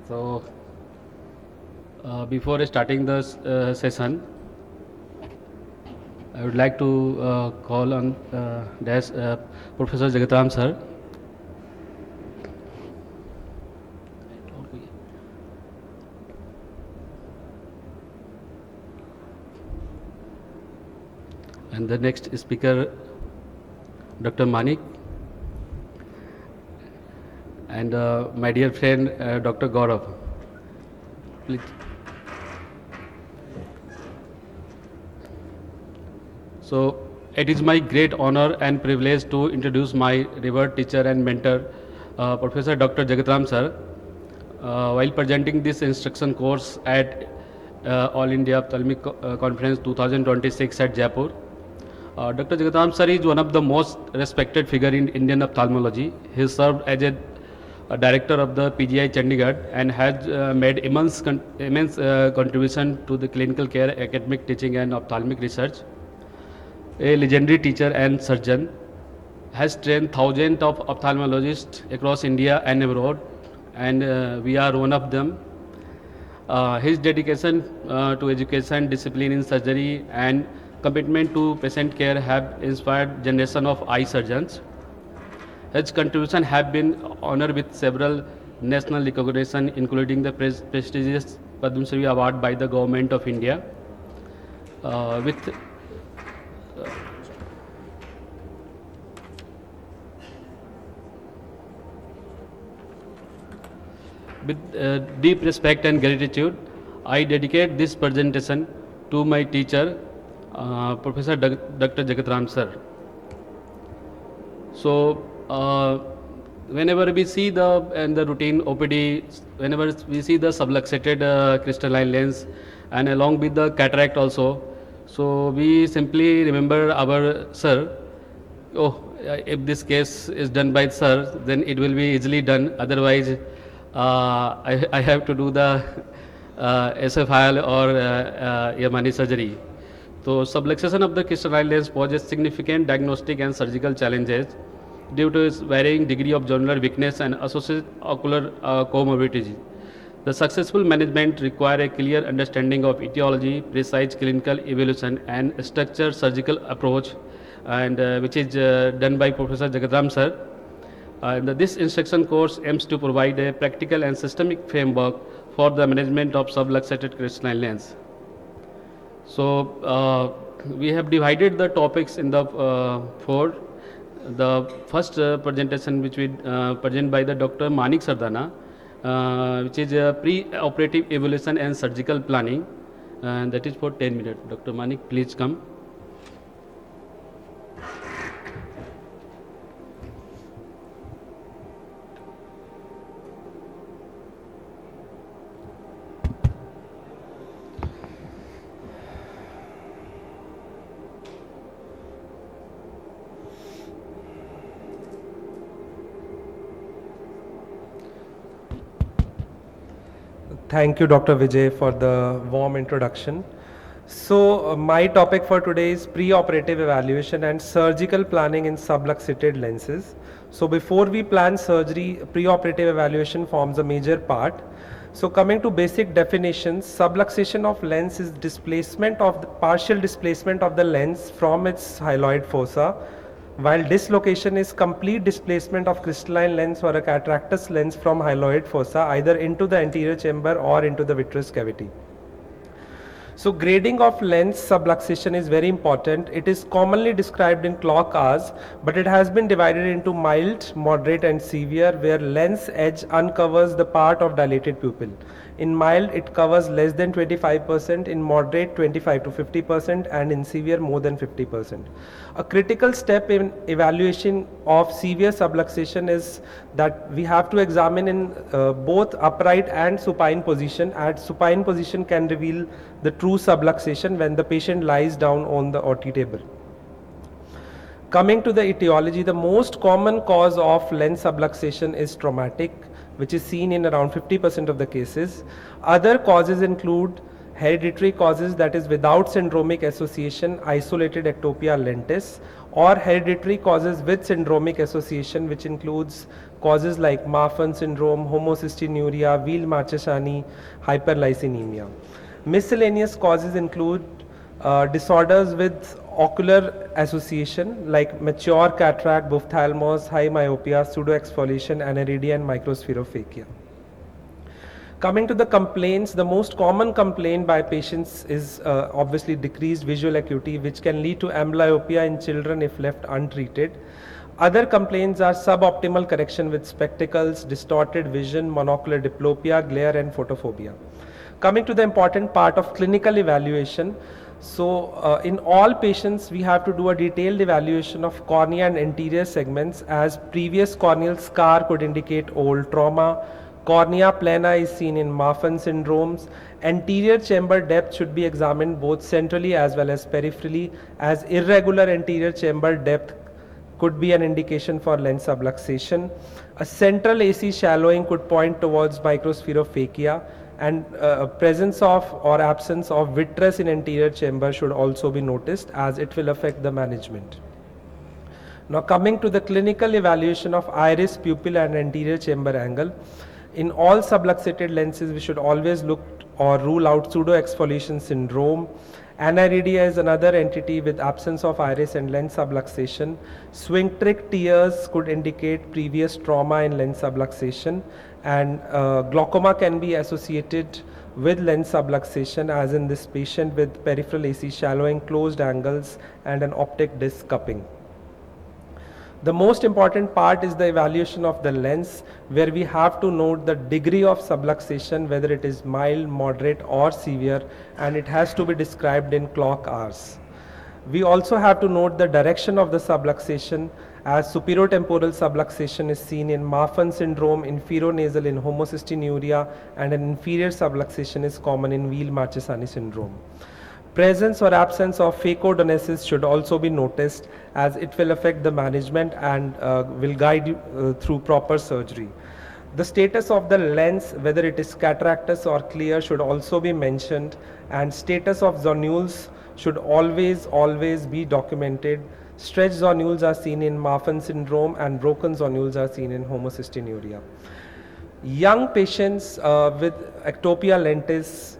So, before starting the session, I would like to call on Professor Jagatam sir. And the next speaker, Dr. Manik, and my dear friend, Dr. Gaurav. Please. So, it is my great honor and privilege to introduce my revered teacher and mentor, Professor Dr. Jagatam sir, while presenting this instruction course at All India Ophthalmic Conference 2026 at Jaipur. Dr. Jagatam sir is one of the most respected figure in Indian ophthalmology. He served as a director of the PGI Chandigarh and has made immense contribution to the clinical care, academic teaching and ophthalmic research. A legendary teacher and surgeon, has trained thousands of ophthalmologists across India and abroad, and we are one of them. His dedication to education, discipline in surgery and commitment to patient care have inspired generation of eye surgeons. His contribution have been honored with several national recognition, including the prestigious Padma Shri Award by the Government of India. With deep respect and gratitude, I dedicate this presentation to my teacher, Professor Dr. Jagatam sir. So, whenever we see the routine OPD, whenever we see the subluxated crystalline lens and along with the cataract also, so we simply remember our sir. Oh, if this case is done by sir, then it will be easily done. Otherwise, I have to do the SFIL or Yamani surgery. So, subluxation of the crystalline lens poses significant diagnostic and surgical challenges due to its varying degree of jonular weakness and associated ocular comorbidity. The successful management require a clear understanding of etiology, precise clinical evaluation, and structured surgical approach, and which is done by Professor Jagatam sir. This instruction course aims to provide a practical and systemic framework for the management of subluxated crystalline lens. So, we have divided the topics in the four. The first presentation which we present by the Dr. Manik Sardana, which is pre-operative evaluation and surgical planning, and that is for 10 minutes. Dr. Manik, please come. Thank you, Dr. Vijay, for the warm introduction. So, my topic for today is pre-operative evaluation and surgical planning in subluxated lenses. So, before we plan surgery, pre-operative evaluation forms a major part. So, coming to basic definitions, subluxation of lens is partial displacement of the lens from its hyaloid fossa, while dislocation is complete displacement of crystalline lens or a cataractous lens from hyaloid fossa either into the anterior chamber or into the vitreous cavity. So, grading of lens subluxation is very important. It is commonly described in clock hours, but it has been divided into mild, moderate and severe, where lens edge uncovers the part of dilated pupil. In mild, it covers less than 25%, in moderate 25 to 50%, and in severe more than 50%. A critical step in evaluation of severe subluxation is that we have to examine in both upright and supine position, as supine position can reveal the true subluxation when the patient lies down on the OT table. Coming to the etiology, the most common cause of lens subluxation is traumatic, which is seen in around 50% of the cases. Other causes include hereditary causes, that is without syndromic association, isolated ectopia lentis, or hereditary causes with syndromic association, which includes causes like Marfan syndrome, homocystinuria, Weil-Marchesani, hyperlysinemia. Miscellaneous causes include disorders with ocular association like mature cataract, ophthalmos, high myopia, pseudoexfoliation, aniridia, and microspherophakia. Coming to the complaints, the most common complaint by patients is obviously decreased visual acuity, which can lead to amblyopia in children if left untreated. Other complaints are suboptimal correction with spectacles, distorted vision, monocular diplopia, glare, and photophobia. Coming to the important part of clinical evaluation, so in all patients we have to do a detailed evaluation of cornea and anterior segments, as previous corneal scar could indicate old trauma. Cornea plana is seen in Marfan syndromes. Anterior chamber depth should be examined both centrally as well as peripherally, as irregular anterior chamber depth could be an indication for lens subluxation. A central AC shallowing could point towards microspherophakia, and presence of or absence of vitreous in anterior chamber should also be noticed, as it will affect the management. Now coming to the clinical evaluation of iris, pupil, and anterior chamber angle. In all subluxated lenses, we should always look or rule out pseudoexfoliation syndrome. Aniridia is another entity with absence of iris and lens subluxation. Sphincteric tears could indicate previous trauma in lens subluxation, and glaucoma can be associated with lens subluxation, as in this patient with peripheral AC shallowing, closed angles, and an optic disc cupping. The most important part is the evaluation of the lens, where we have to note the degree of subluxation, whether it is mild, moderate, or severe, and it has to be described in clock hours. We also have to note the direction of the subluxation, as superiotemporal subluxation is seen in Marfan syndrome, inferionasal in homocystinuria, and an inferior subluxation is common in Weil-Marchesani syndrome. Presence or absence of phacodonesis should also be noticed, as it will affect the management and will guide you through proper surgery. The status of the lens, whether it is cataractous or clear, should also be mentioned, and status of zonules should always be documented. Stretched zonules are seen in Marfan syndrome, and broken zonules are seen in homocystinuria. Young patients with ectopia lentis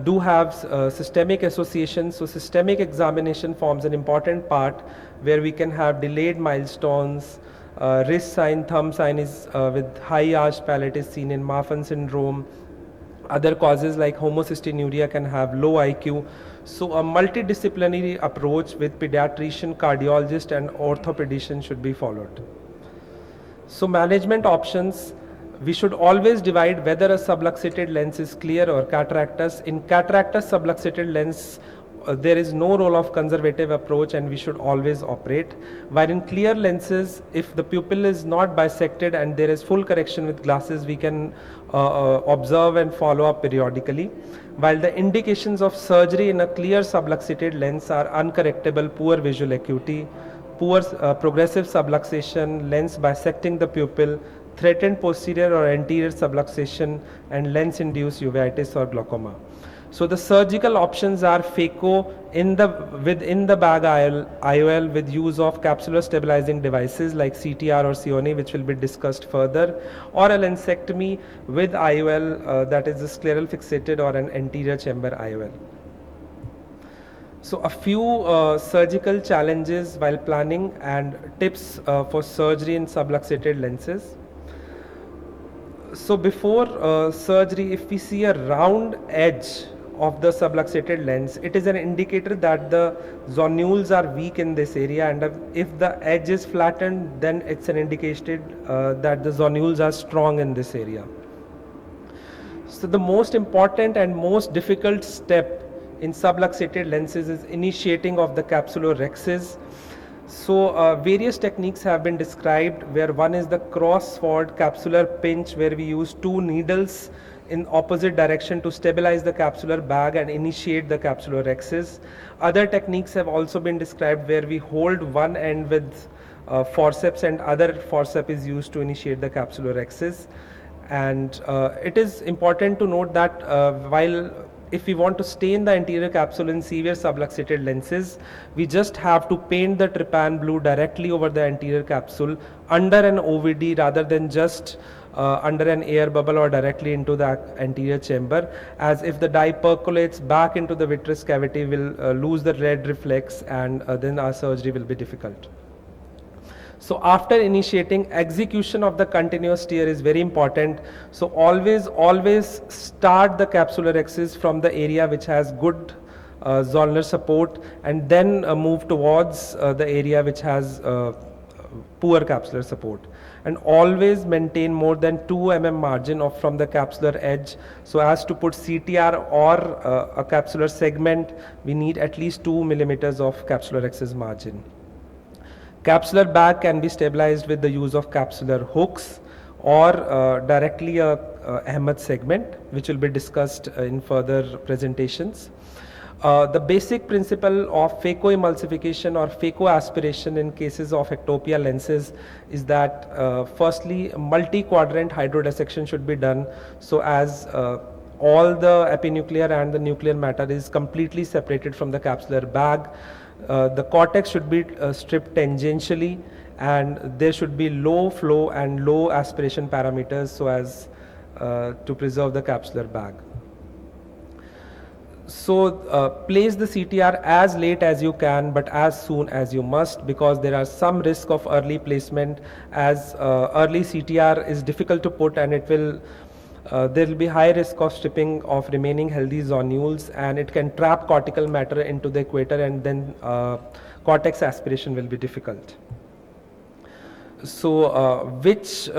do have systemic associations, so systemic examination forms an important part, where we can have delayed milestones. Wrist sign, thumb sign is with high arched palate is seen in Marfan syndrome. Other causes like homocystinuria can have low IQ. So a multidisciplinary approach with pediatrician, cardiologist, and orthopedician should be followed. So management options, we should always divide whether a subluxated lens is clear or cataractous. In cataractous subluxated lens, there is no role of conservative approach, and we should always operate. While in clear lenses, if the pupil is not bisected and there is full correction with glasses, we can observe and follow up periodically. While the indications of surgery in a clear subluxated lens are uncorrectable poor visual acuity, poor progressive subluxation, lens bisecting the pupil, threatened posterior or anterior subluxation, and lens-induced uveitis or glaucoma. So the surgical options are phaco within the bag IOL with use of capsular stabilizing devices like CTR or Sione, which will be discussed further, or a lensectomy with IOL, that is a scleral fixated or an anterior chamber IOL. So a few surgical challenges while planning and tips for surgery in subluxated lenses. So before surgery, if we see a round edge of the subluxated lens, it is an indicator that the zonules are weak in this area, and if the edge is flattened, then it's an indication that the zonules are strong in this area. So the most important and most difficult step in subluxated lenses is initiating of the capsulorhexis. So various techniques have been described, where one is the cross-sword capsular pinch, where we use two needles in opposite direction to stabilize the capsular bag and initiate the capsulorhexis. Other techniques have also been described, where we hold one end with forceps and other forceps is used to initiate the capsulorhexis. And it is important to note that while if we want to stain the anterior capsule in severe subluxated lenses, we just have to paint the trypan blue directly over the anterior capsule under an OVD rather than just under an air bubble or directly into the anterior chamber, as if the dye percolates back into the vitreous cavity, will lose the red reflex, and then our surgery will be difficult. So after initiating, execution of the continuous tear is very important. So always start the capsular axis from the area which has good zonular support, and then move towards the area which has poor capsular support, and always maintain more than 2 mm margin of from the capsular edge, so as to put CTR or a capsular segment, we need at least 2 millimeters of capsular axis margin. Capsular bag can be stabilized with the use of capsular hooks or directly a Ahmed segment, which will be discussed in further presentations. The basic principle of phacoemulsification or phacoaspiration in cases of ectopia lenses is that firstly, multi-quadrant hydrodissection should be done, so as all the epinuclear and the nuclear matter is completely separated from the capsular bag. The cortex should be stripped tangentially, and there should be low flow and low aspiration parameters, so as to preserve the capsular bag. So place the CTR as late as you can, but as soon as you must, because there are some risk of early placement, as early CTR is difficult to put, and it will there will be high risk of stripping of remaining healthy zonules, and it can trap cortical matter into the equator, and then cortex aspiration will be difficult. So which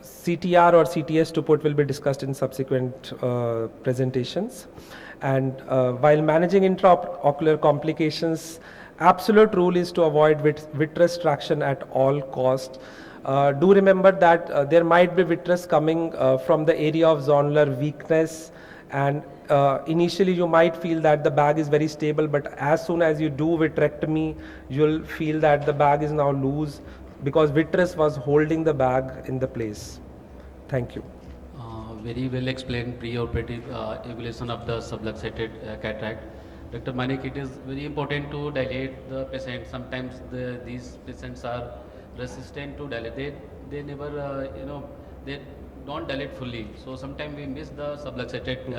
CTR or CTS to put will be discussed in subsequent presentations. And while managing intraocular complications, absolute rule is to avoid vitreous traction at all cost. Do remember that there might be vitreous coming from the area of zonular weakness, and initially you might feel that the bag is very stable, but as soon as you do vitrectomy, you'll feel that the bag is now loose, because vitreous was holding the bag in the place. Thank you. Very well explained preoperative evaluation of the subluxated cataract. Dr. Manik, it is very important to dilate the patient. Sometimes these patients are resistant to dilate. They never, they don't dilate fully. So sometimes we miss the subluxated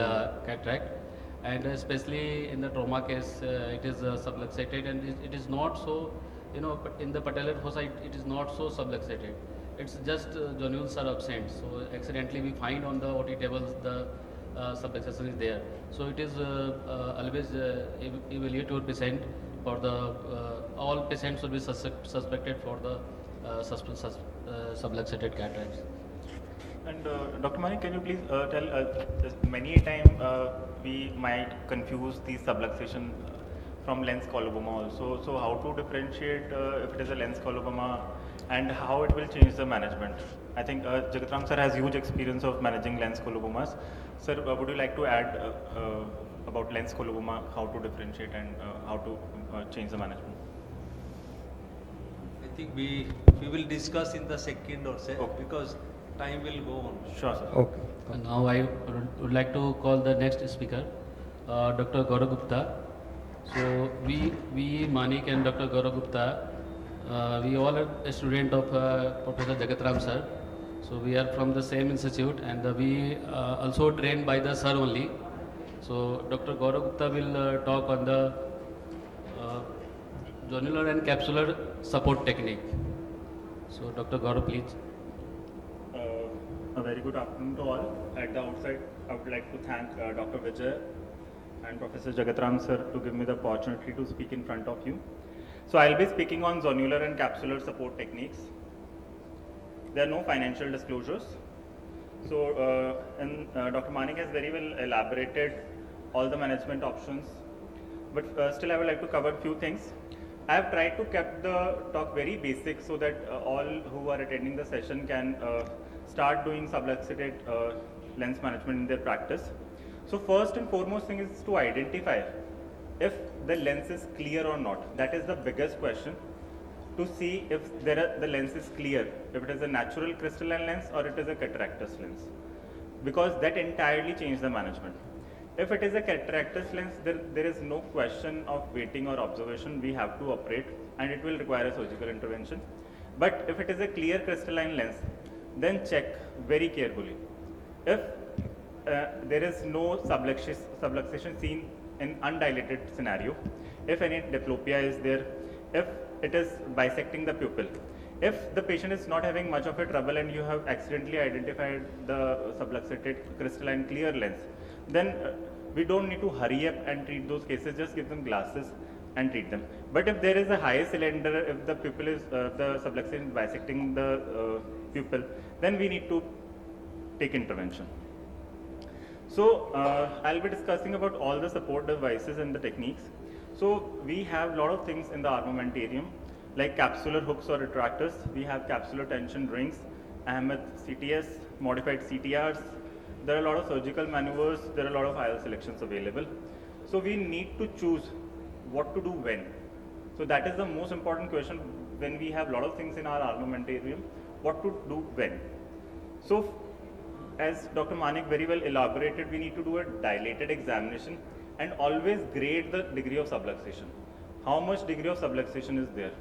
cataract, and especially in the trauma case, it is subluxated, and it is not so, but in the patellar fossa, it is not so subluxated. It's just zonules are absent. So accidentally we find on the OT tables the subluxation is there. So it is always evaluate your patient for the all patients should be suspected for the subluxated cataracts. And Dr. Mani, can you please tell us, many a time we might confuse the subluxation from lens coloboma also. So how to differentiate if it is a lens coloboma, and how it will change the management? I think Jagatram sir has huge experience of managing lens colobomas. Sir, would you like to add about lens coloboma, how to differentiate and how to change the management? I think we will discuss in the second or so, Okay. because time will go on. Sure, sir. Okay. And now I would like to call the next speaker, Dr. Gaurav Gupta. So we Manik and Dr. Gaurav Gupta, we all are a student of Professor Jagatram sir. So we are from the same institute, and we also trained by the sir only. So Dr. Gaurav Gupta will talk on the zonular and capsular support technique. So Dr. Gaurav, please. A very good afternoon to all. At the outside, I would like to thank Dr. Vijay and Professor Jagatram sir to give me the opportunity to speak in front of you. So I'll be speaking on zonular and capsular support techniques. There are no financial disclosures. So Dr. Manik has very well elaborated all the management options, but still I would like to cover a few things. I have tried to keep the talk very basic so that all who are attending the session can start doing subluxated lens management in their practice. So first and foremost thing is to identify if the lens is clear or not. That is the biggest question, to see if the lens is clear, if it is a natural crystalline lens or it is a cataractous lens, because that entirely changes the management. If it is a cataractous lens, there is no question of waiting or observation. We have to operate and it will require a surgical intervention. But if it is a clear crystalline lens, then check very carefully. If there is no subluxation seen in undilated scenario, if any diplopia is there, if it is bisecting the pupil, if the patient is not having much of a trouble and you have accidentally identified the subluxated crystalline clear lens, then we don't need to hurry up and treat those cases, just give them glasses and treat them. But if there is a high cylinder, if the pupil is, the subluxation is bisecting the pupil, then we need to take intervention. So I'll be discussing about all the support devices and the techniques. So we have a lot of things in the armamentarium, like capsular hooks or retractors. We have capsular tension rings, Ahmed CTS, modified CTRs. There are a lot of surgical maneuvers, there are a lot of IL selections available. So we need to choose what to do when. So that is the most important question when we have a lot of things in our armamentarium, what to do when. So as Dr. Manik very well elaborated, we need to do a dilated examination and always grade the degree of subluxation. How much degree of subluxation is there?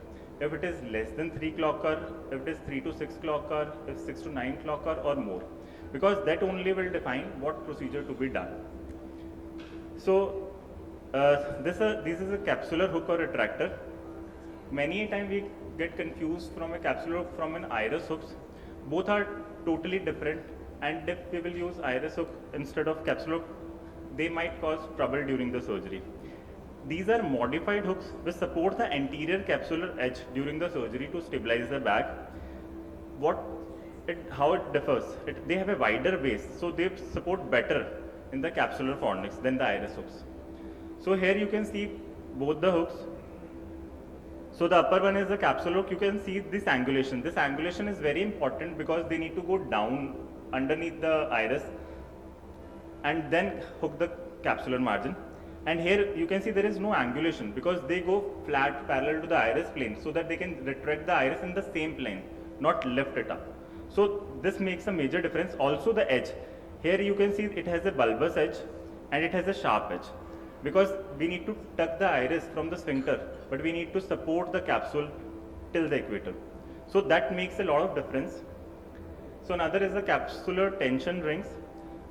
If it is less than 3 clocker, if it is 3 to 6 clocker, if 6 to 9 clocker or more, because that only will define what procedure to be done. So this is a capsular hook or retractor. Many a time we get confused from a capsular hook from an iris hooks. Both are totally different, and if we will use iris hook instead of capsular hook, they might cause trouble during the surgery. These are modified hooks which support the anterior capsular edge during the surgery to stabilize the bag. How it differs? They have a wider base, so they support better in the capsular fornix than the iris hooks. So here you can see both the hooks. So the upper one is the capsular hook. You can see this angulation. This angulation is very important because they need to go down underneath the iris and then hook the capsular margin. And here you can see there is no angulation because they go flat parallel to the iris plane so that they can retract the iris in the same plane, not lift it up. So this makes a major difference. Also the edge. Here you can see it has a bulbous edge and it has a sharp edge because we need to tuck the iris from the sphincter, but we need to support the capsule till the equator. So that makes a lot of difference. So another is the capsular tension rings.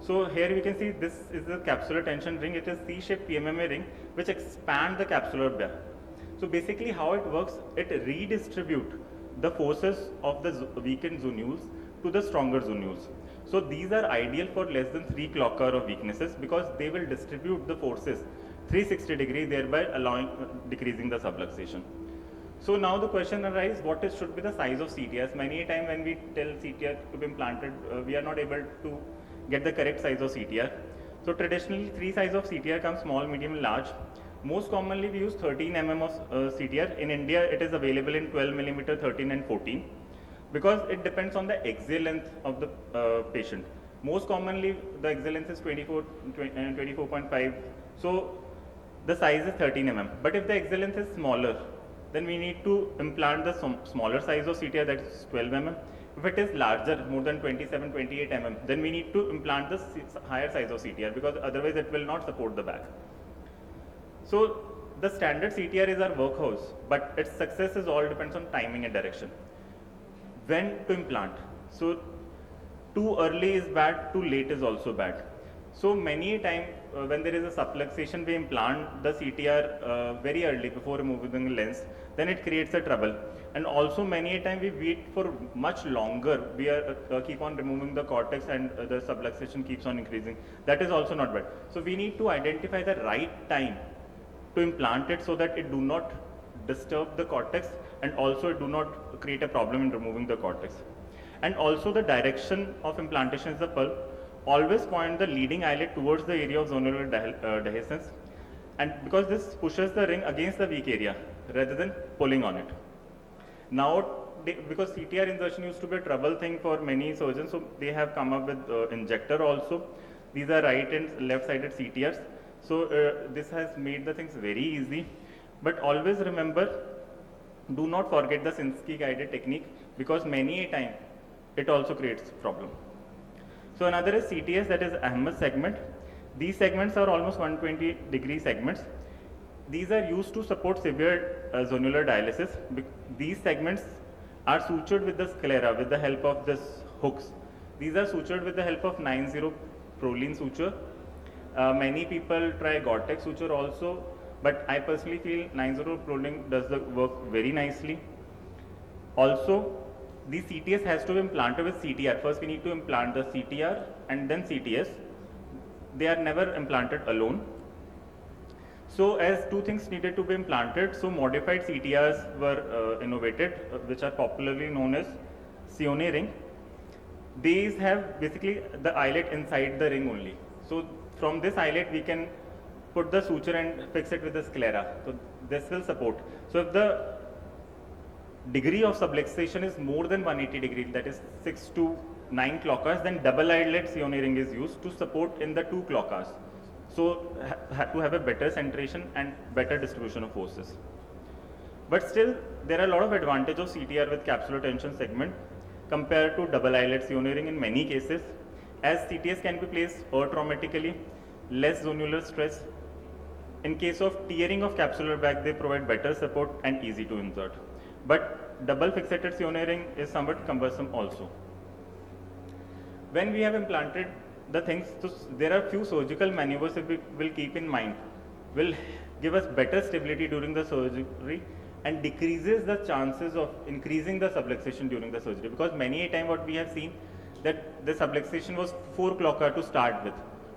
So here we can see this is the capsular tension ring. It is C-shaped PMMA ring which expand the capsular bag. So basically how it works, it redistributes the forces of the weakened zonules to the stronger zonules. So these are ideal for less than 3 clocker of weaknesses because they will distribute the forces 360 degrees, thereby decreasing the subluxation. So now the question arises, should be the size of CTRs? Many a time when we tell CTR to be implanted, we are not able to get the correct size of CTR. So traditionally 3 sizes of CTR come: small, medium and large. Most commonly we use 13 mm of CTR. In India it is available in 12 mm, 13 and 14 because it depends on the axial length of the patient. Most commonly the axial length is 24.5. So the size is 13 mm. But if the axial length is smaller, then we need to implant the smaller size of CTR, that is 12 mm. If it is larger, more than 27, 28 mm, then we need to implant the higher size of CTR because otherwise it will not support the back. So the standard CTR is our workhorse, but its success is all depends on timing and direction. When to implant? So too early is bad, too late is also bad. So many a time when there is a subluxation, we implant the CTR very early before removing the lens, then it creates a trouble. And also many a time we wait for much longer, we keep on removing the cortex and the subluxation keeps on increasing. That is also not bad. So we need to identify the right time to implant it so that it do not disturb the cortex and also it do not create a problem in removing the cortex. And also the direction of implantation is the pulp. Always point the leading eyelid towards the area of zonular dehiscence, and because this pushes the ring against the weak area rather than pulling on it. Now, because CTR insertion used to be a trouble thing for many surgeons, so they have come up with injector also. These are right and left sided CTRs. So this has made the things very easy. But always remember, do not forget the Sinskey guided technique because many a time it also creates problem. So another is CTS, that is Ahmed segment. These segments are almost 120-degree segments. These are used to support severe zonular dialysis. These segments are sutured with the sclera with the help of this hooks. These are sutured with the help of 90 proline suture. Many people try Gore-Tex suture also, but I personally feel 90 proline does the work very nicely. Also, the CTS has to be implanted with CTR. First, we need to implant the CTR and then CTS. They are never implanted alone. So, as two things needed to be implanted, so modified CTRs were innovated, which are popularly known as Sione ring. These have basically the eyelet inside the ring only. So, from this eyelet, we can put the suture and fix it with the sclera. So, this will support. So, if the degree of subluxation is more than 180 degrees, that is 6 to 9 clock hours, then double eyelet Sione ring is used to support in the 2 clock hours. So, to have a better centration and better distribution of forces. But still, there are a lot of advantage of CTR with capsular tension segment compared to double eyelet Sione ring in many cases, as CTS can be placed automatically, less zonular stress. In case of tearing of capsular bag, they provide better support and easy to insert. But double fixated Sione ring is somewhat cumbersome also. When we have implanted the things, so there are few surgical maneuvers that we will keep in mind, will give us better stability during the surgery and decreases the chances of increasing the subluxation during the surgery, because many a time what we have seen that the subluxation was 4 clock hour to start with,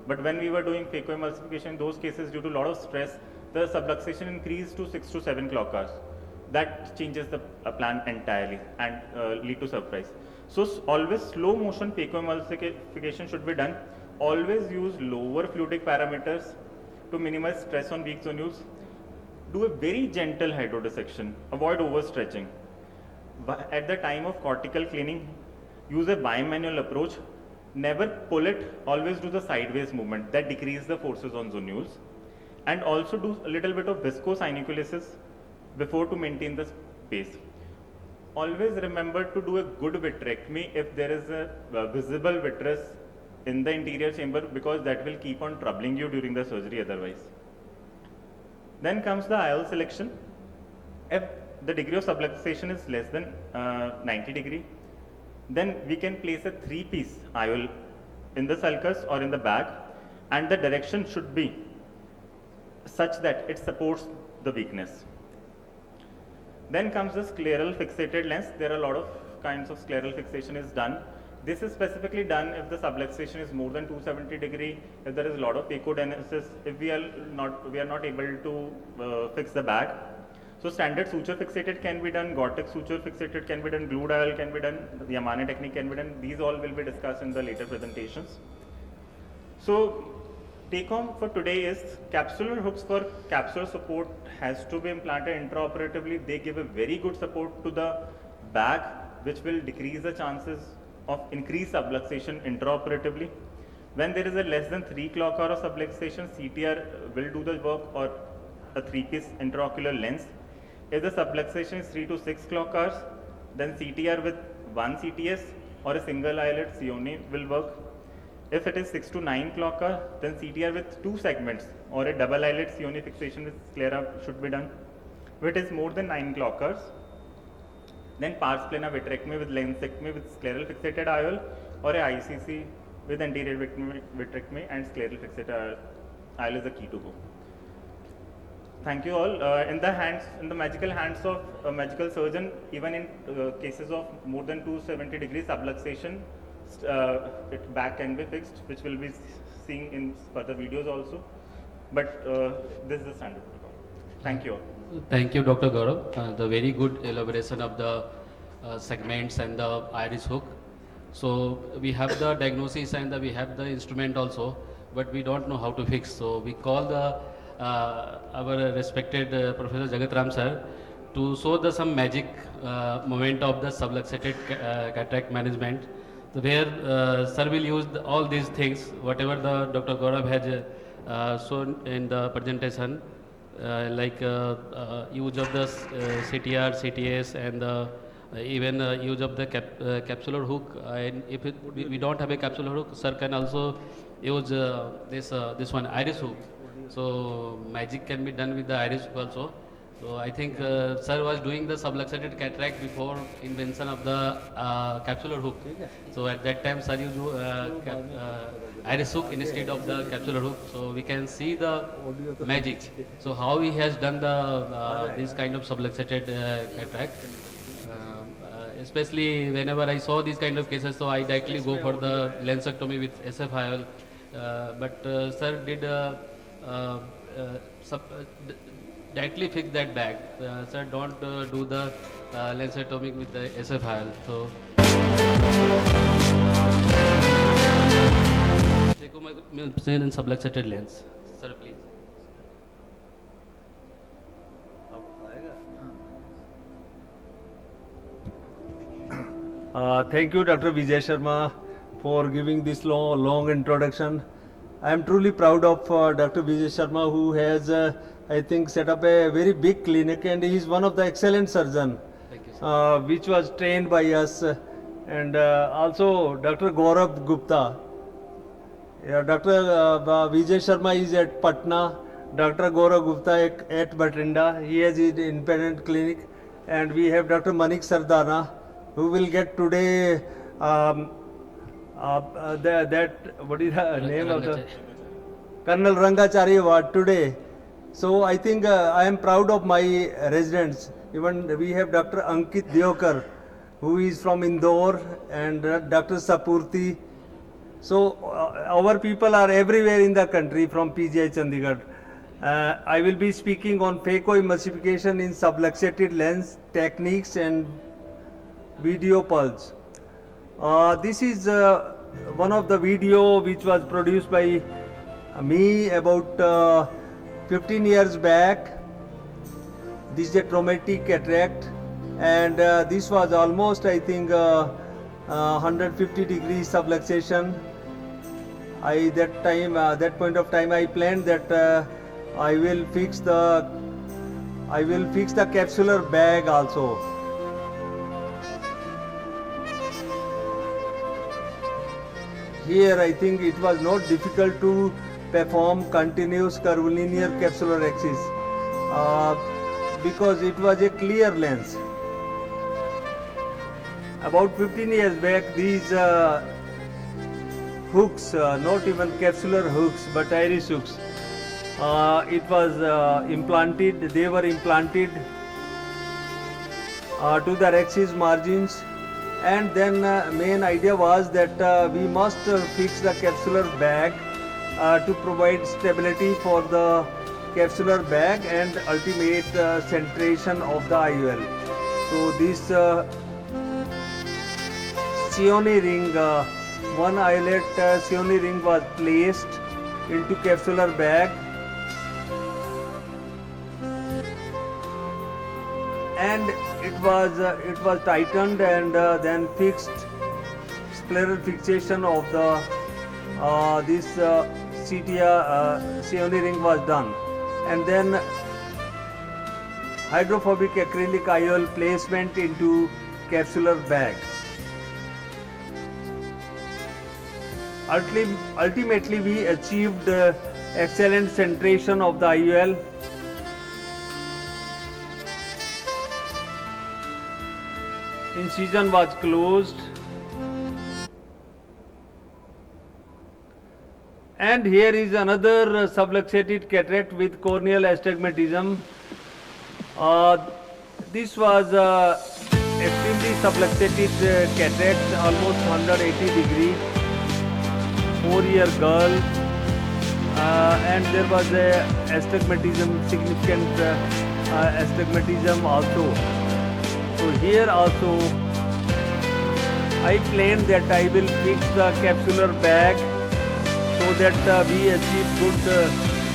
but when we were doing phacoemulsification, in those cases due to a lot of stress, the subluxation increased to 6 to 7 clock hours. That changes the plan entirely and lead to surprise. So always slow motion phacoemulsification should be done. Always use lower fluidic parameters to minimize stress on weak zonules. Do a very gentle hydrodissection. Avoid overstretching. At the time of cortical cleaning, use a bimanual approach. Never pull it. Always do the sideways movement. That decreases the forces on zonules. And also do a little bit of viscous inequalisis before to maintain the space. Always remember to do a good vitrectomy if there is a visible vitreous in the interior chamber, because that will keep on troubling you during the surgery otherwise. Then comes the IOL selection. If the degree of subluxation is less than 90 degree, then we can place a 3-piece IOL in the sulcus or in the bag, and the direction should be such that it supports the weakness. Then comes the scleral fixated lens. There are a lot of kinds of scleral fixation is done. This is specifically done if the subluxation is more than 270 degree, if there is a lot of phacodenesis, if we are not able to fix the bag. So standard suture fixated can be done, Gore-Tex suture fixated can be done, glued IOL can be done, the Yamane technique can be done. These all will be discussed in the later presentations. So take home for today is capsular hooks for capsular support has to be implanted intraoperatively. They give a very good support to the bag, which will decrease the chances of increased subluxation intraoperatively. When there is a less than 3 clock hour of subluxation, CTR will do the work, or a 3-piece intraocular lens. If the subluxation is 3 to 6 clock hours, then CTR with 1 CTS or a single eyelet Sione will work. If it is 6 to 9 clock hour, then CTR with 2 segments or a double eyelid Sione fixation with sclera should be done. If it is more than 9 clock hours, then pars plana vitrectomy with lensectomy with scleral fixated IOL, or a ICC with anterior vitrectomy and scleral fixated IOL is the key to go. Thank you all. In the magical hands of a magical surgeon, even in cases of more than 270 degrees subluxation, it back can be fixed, which will be seeing in further videos also. But this is the standard protocol. Thank you all. Thank you, Dr. Gaurav. The very good elaboration of the segments and the iris hook. So we have the diagnosis and we have the instrument also, but we don't know how to fix. So we call the our respected Professor Jagatram sir to show some magic moment of the subluxated cataract management. So where sir will use all these things, whatever the Dr. Gaurav has shown in the presentation, like use of the CTR, CTS, and even use of the capsular hook. And if we don't have a capsular hook, sir can also use this one iris hook. So magic can be done with the iris hook also. So I think sir was doing the subluxated cataract before invention of the capsular hook. So at that time sir used iris hook instead of the capsular hook. So we can see the magic. So how he has done the this kind of subluxated cataract. Especially whenever I saw these kind of cases, so I directly go for the lensectomy with SFIL. But sir did uh, sub, directly fix that bag. Sir don't do the lensectomy with the SFIL. So in subluxated lens. Sir, please. Thank you, Dr. Vijay Sharma, for giving this long introduction. I am truly proud of Dr. Vijay Sharma, who has, I think, set up a very big clinic, and he is one of the excellent surgeon, Thank you, sir. which was trained by us, and also Dr. Gaurav Gupta. Yeah, Dr. Vijay Sharma is at Patna, Dr. Gaurav Gupta at Batrinda. He has his independent clinic, and we have Dr. Manik Sardana, who will get today what is the name of the Colonel Rangachari Award today. So I think I am proud of my residents. Even we have Dr. Ankit Deokar, who is from Indore, and Dr. Sapurti. So our people are everywhere in the country from PGI Chandigarh. I will be speaking on phacoemulsification in subluxated lens techniques and video pulse. This is one of the video which was produced by me about 15 years back. This is a traumatic cataract, and this was almost, I think, 150 degrees subluxation. That point of time, I planned that I will fix the capsular bag also. Here I think it was not difficult to perform continuous curvilinear capsular axis because it was a clear lens. About 15 years back, these hooks, not even capsular hooks but iris hooks, it was implanted, they were implanted to the axis margins. And then main idea was that we must fix the capsular bag to provide stability for the capsular bag and ultimate centration of the IOL. So this Sioni ring, one eyelet Sioni ring was placed into capsular bag, and it was tightened and then fixed. Scleral fixation of the this Sioni ring was done, and then hydrophobic acrylic IOL placement into capsular bag. Ultimately, we achieved excellent centration of the IOL. Incision was closed, and here is another subluxated cataract with corneal astigmatism. This was extremely subluxated cataract, almost 180 degree, 4-year girl, and there was a astigmatism, significant astigmatism also. So here also I planned that I will fix the capsular bag so that we achieve good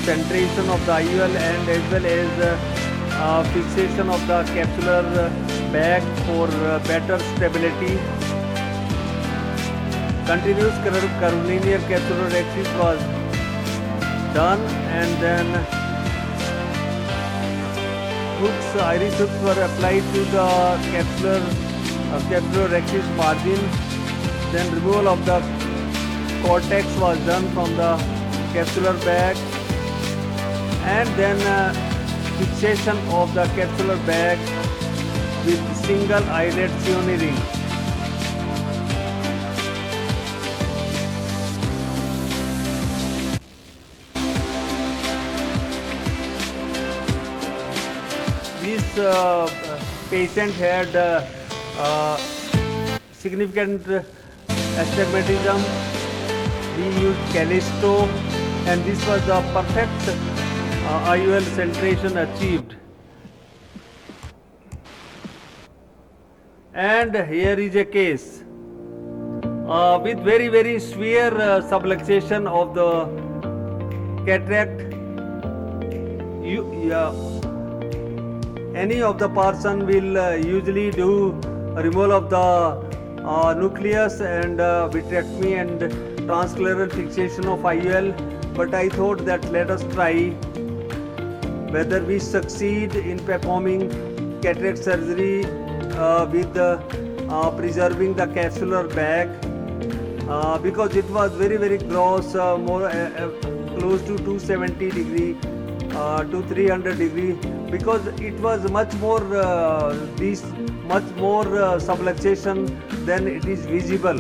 centration of the IOL and as well as fixation of the capsular bag for better stability. Continuous curvilinear capsular axis was done, and then hooks, iris hooks were applied to the capsular axis margin. Then removal of the cortex was done from the capsular bag, and then fixation of the capsular bag with single eyelid ring. This patient had significant astigmatism. We used Callisto, and this was the perfect IOL centration achieved. And here is a case with very severe subluxation of the cataract. Any of the person will usually do removal of the nucleus and vitrectomy and transscleral fixation of IOL, but I thought that let us try whether we succeed in performing cataract surgery with preserving the capsular bag, because it was very gross, more close to 270 degree to 300 degree, because it was much more subluxation than it is visible,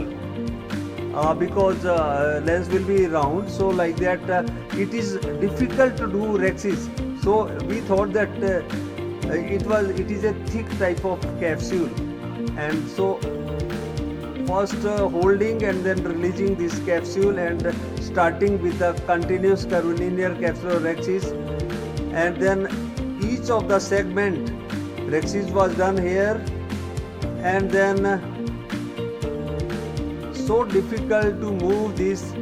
because lens will be round, so like that it is difficult to do rexis. So we thought that it is a thick type of capsule, and so first holding and then releasing this capsule and starting with the continuous curvilinear capsular rexis, and then each of the segment rexis was done here, and then so difficult to move this,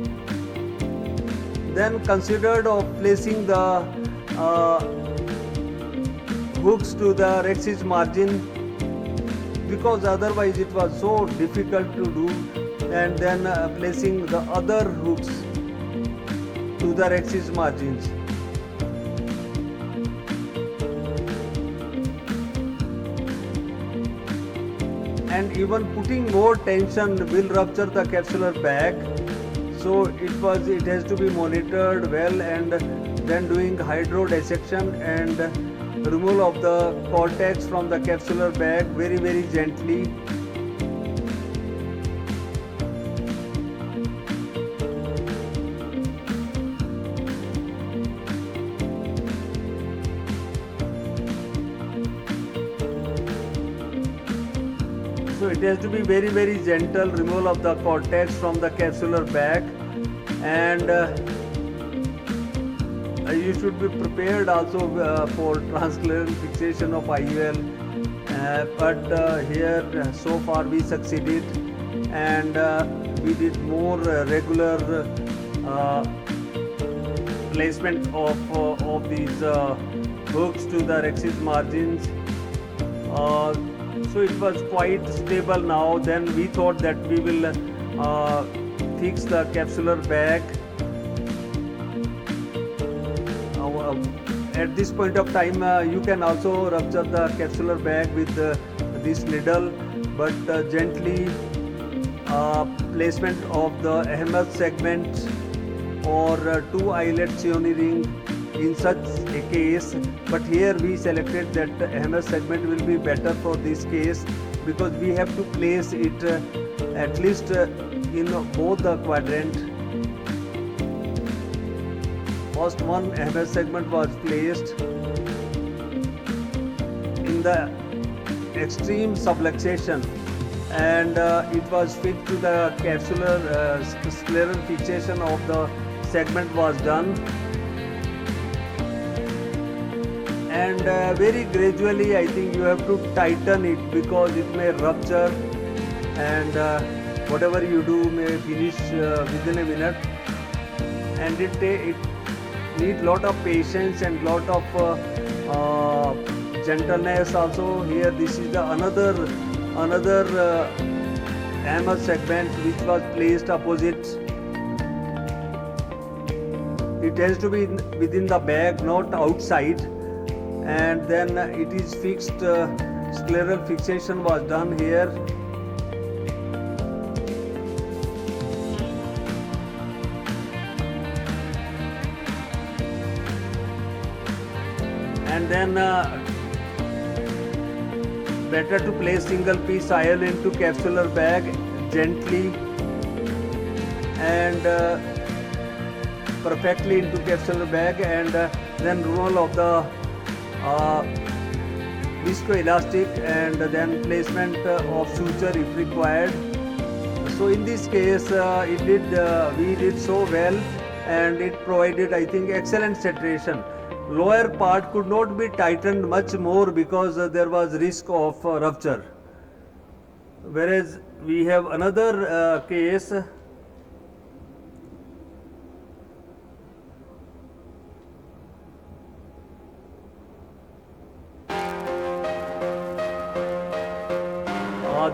then considered of placing the hooks to the rexis margin, because otherwise it was so difficult to do, and then placing the other hooks to the rexis margins. And even putting more tension will rupture the capsular bag, so it has to be monitored well, and then doing hydrodissection and removal of the cortex from the capsular bag very gently. So it has to be very gentle removal of the cortex from the capsular bag, and you should be prepared also for transscleral fixation of IOL, but here so far we succeeded, and we did more regular placement of these hooks to the rexis margins. So it was quite stable now. Then we thought that we will fix the capsular bag. At this point of time, you can also rupture the capsular bag with this needle, but gently placement of the AIOC segment or two eyelid ring in such a case. But here we selected that AIOC segment will be better for this case, because we have to place it at least in both the quadrant. First one AIOC segment was placed in the extreme subluxation, and it was fit to the capsular scleral fixation of the segment was done, and very gradually I think you have to tighten it, because it may rupture, and whatever you do may finish within a minute, and it need lot of patience and lot of gentleness also. Here this is the another AIOC segment which was placed opposite. It has to be within the bag, not outside, and then it is fixed. Scleral fixation was done here. and then better to place single piece IOL into capsular bag gently and perfectly into capsular bag, and then removal of the viscoelastic and then placement of suture if required. So in this case we did so well, and it provided, I think, excellent saturation. Lower part could not be tightened much more because there was risk of rupture. Whereas we have another case.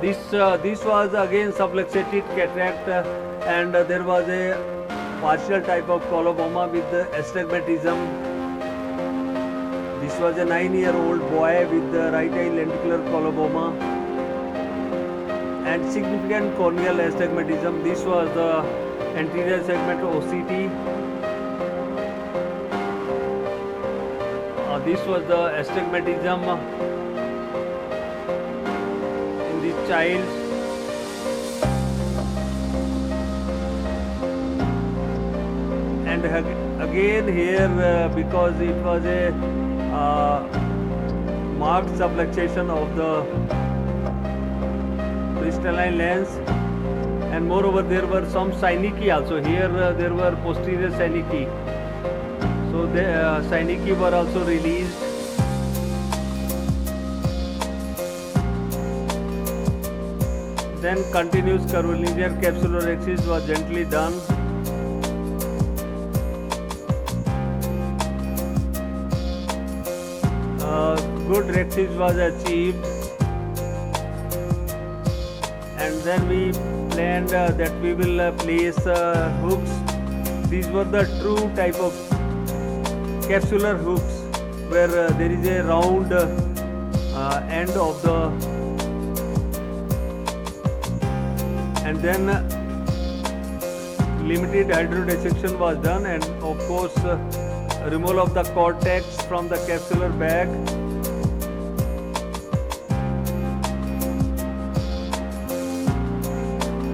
This was again subluxated cataract, and there was a partial type of coloboma with astigmatism. This was a 9-year-old boy with the right eye lenticular coloboma and significant corneal astigmatism. This was the anterior segment OCT. This was the astigmatism in this child. And again here because it was a marked subluxation of the crystalline lens, and moreover there were some synechi also. Here there were posterior synechi, so the synechi were also released. Then continuous curvilinear capsulorhexis was gently done. Good rhexis was achieved, and then we planned that we will place hooks. These were the true type of capsular hooks where there is a round end of the, and then limited hydrodissection was done, and of course removal of the cortex from the capsular bag.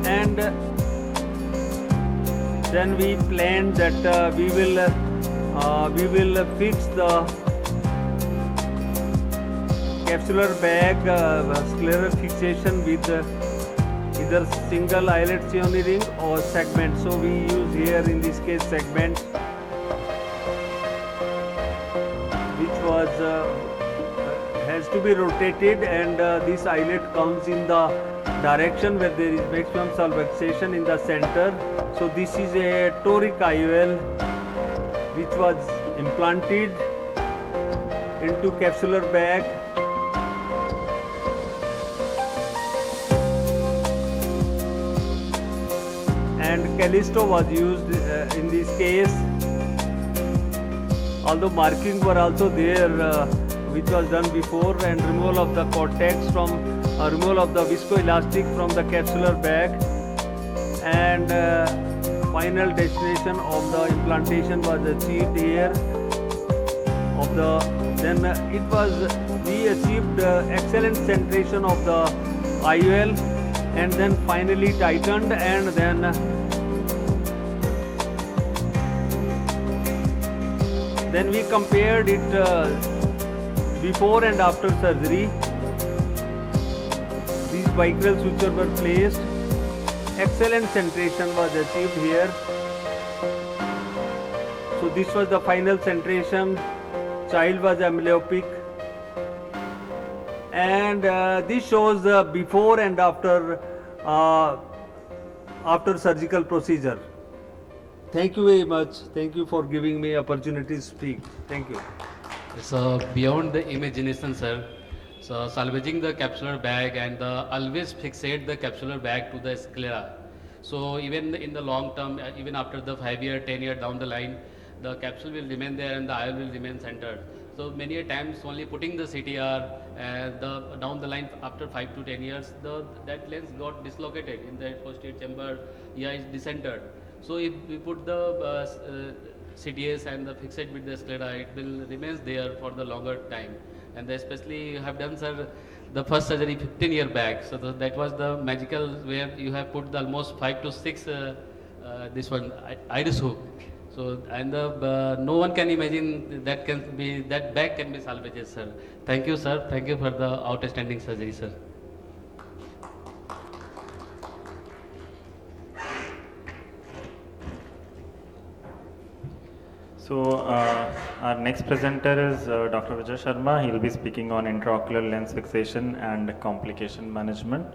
And then we planned that we will fix the capsular bag scleral fixation with either single eyelet ring or segment. So we use here in this case segment, which was has to be rotated, and this eyelet comes in the direction where there is maximum subluxation in the center. So this is a toric IOL which was implanted into capsular bag. And Callisto was used in this case, although marking were also there which was done before, and removal of the cortex from removal of the viscoelastic from the capsular bag, and final destination of the implantation was achieved here. Then we achieved excellent centration of the IOL, and then finally tightened, and then we compared it before and after surgery. These bicameral sutures were placed. Excellent centration was achieved here. So this was the final centration. Child was amblyopic, and this shows before and after surgical procedure. Thank you very much. Thank you for giving me opportunity to speak. Thank you. So beyond the imagination, sir, so salvaging the capsular bag and always fixate the capsular bag to the sclera. So even in the long term, even after the 5 year, 10 year down the line, the capsule will remain there and the IOL will remain centered. So many a times only putting the CTR and down the line after 5 to 10 years, that lens got dislocated in the posterior chamber, is decentered. So if we put the CTS and the fixate with the sclera, it will remains there for the longer time. And especially you have done, sir, the first surgery 15 year back. So that was the magical where you have put the almost 5 to 6 this one iris hook. So and the no one can imagine that can be that back can be salvaged, sir. Thank you, sir. Thank you for the outstanding surgery, sir. So our next presenter is Dr. Vijay Sharma. He will be speaking on intraocular lens fixation and complication management.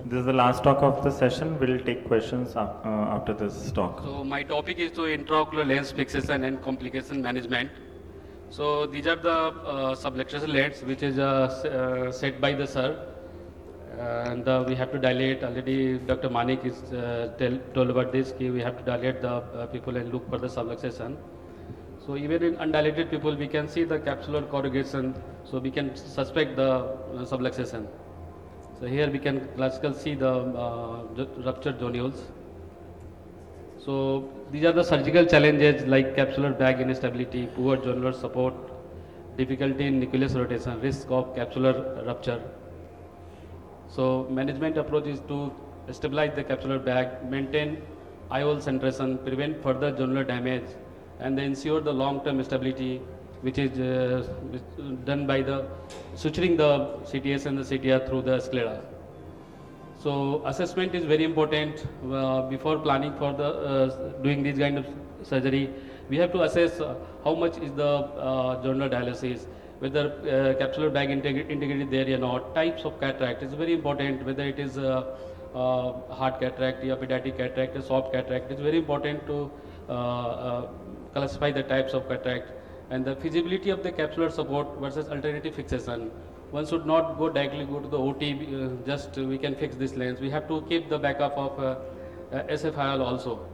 This is the last talk of the session. We'll take questions after this talk. So my topic is to intraocular lens fixation and complication management. So these are the subluxation lens which is set by the sir, and we have to dilate. Already Dr. Manik is told about this. We have to dilate the people and look for the subluxation. So even in undilated people, we can see the capsular corrugation. So we can suspect the subluxation. So here we can classically see the ruptured zonules. So these are the surgical challenges like capsular bag instability, poor zonular support, difficulty in nucleus rotation, risk of capsular rupture. So management approach is to stabilize the capsular bag, maintain IOL centration, prevent further zonular damage, and then ensure the long-term stability, which is done by the suturing the CTS and the CTR through the sclera. So assessment is very important before planning for the doing this kind of surgery. We have to assess how much is the zonular dialysis, whether capsular bag integrated there or not, types of cataract is very important, whether it is hard cataract, or pediatric cataract, or soft cataract. It's very important to classify the types of cataract and the feasibility of the capsular support versus alternative fixation. One should not go directly go to the OT, just we can fix this lens. We have to keep the backup of SFIL also.